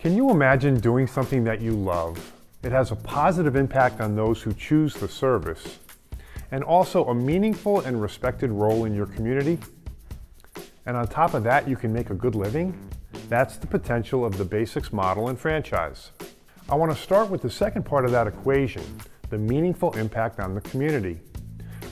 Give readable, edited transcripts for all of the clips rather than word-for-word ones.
Can you imagine doing something that you love? It has a positive impact on those who choose the service, and also a meaningful and respected role in your community. And on top of that, you can make a good living. That's the potential of the Basics model and franchise. I want to start with the second part of that equation, the meaningful impact on the community.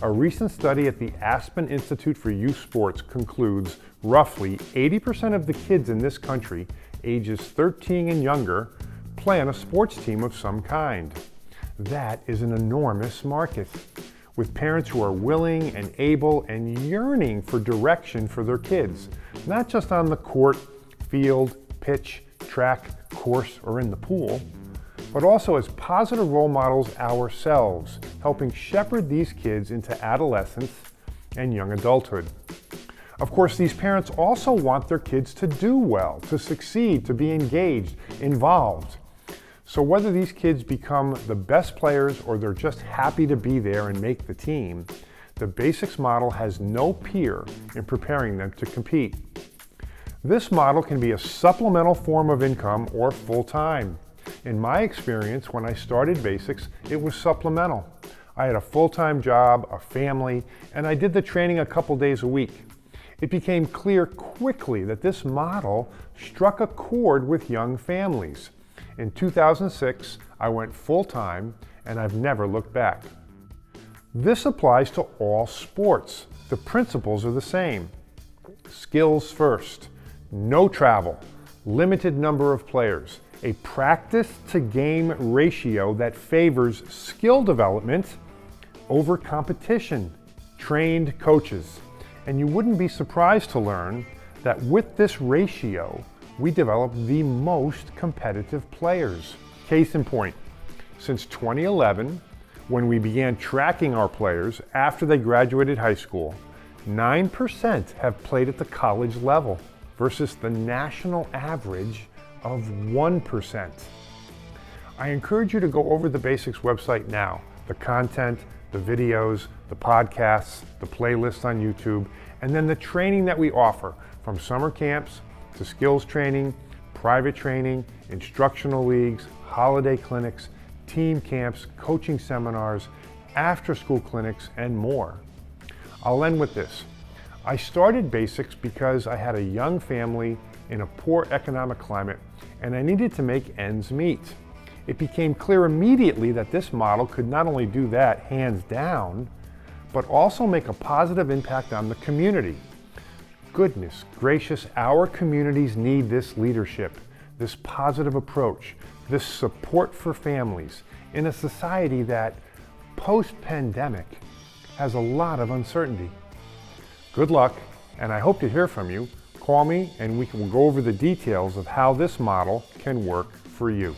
A recent study at the Aspen Institute for Youth Sports concludes roughly 80% of the kids in this country, ages 13 and younger, play on a sports team of some kind. That is an enormous market, with parents who are willing and able and yearning for direction for their kids, not just on the court, field, pitch, track, course, or in the pool, but also as positive role models ourselves, helping shepherd these kids into adolescence and young adulthood. Of course, these parents also want their kids to do well, to succeed, to be engaged, involved. So whether these kids become the best players or they're just happy to be there and make the team, the Basics model has no peer in preparing them to compete. This model can be a supplemental form of income or full-time. In my experience, when I started Basics, it was supplemental. I had a full-time job, a family, and I did the training a couple days a week. It became clear quickly that this model struck a chord with young families. In 2006, I went full-time, and I've never looked back. This applies to all sports. The principles are the same. Skills first, no travel, limited number of players, a practice-to-game ratio that favors skill development over competition, trained coaches. And you wouldn't be surprised to learn that with this ratio, we develop the most competitive players. Case in point, since 2011, when we began tracking our players after they graduated high school, 9% have played at the college level versus the national average of 1%. I encourage you to go over the Basics website now. The content, the videos, the podcasts, the playlists on YouTube, and then the training that we offer, from summer camps to skills training, private training, instructional leagues, holiday clinics, team camps, coaching seminars, after-school clinics, and more. I'll end with this. I started Basics because I had a young family in a poor economic climate, and I needed to make ends meet. It became clear immediately that this model could not only do that hands down, but also make a positive impact on the community. Goodness gracious, our communities need this leadership, this positive approach, this support for families in a society that, post-pandemic, has a lot of uncertainty. Good luck, and I hope to hear from you. Call me and we can go over the details of how this model can work for you.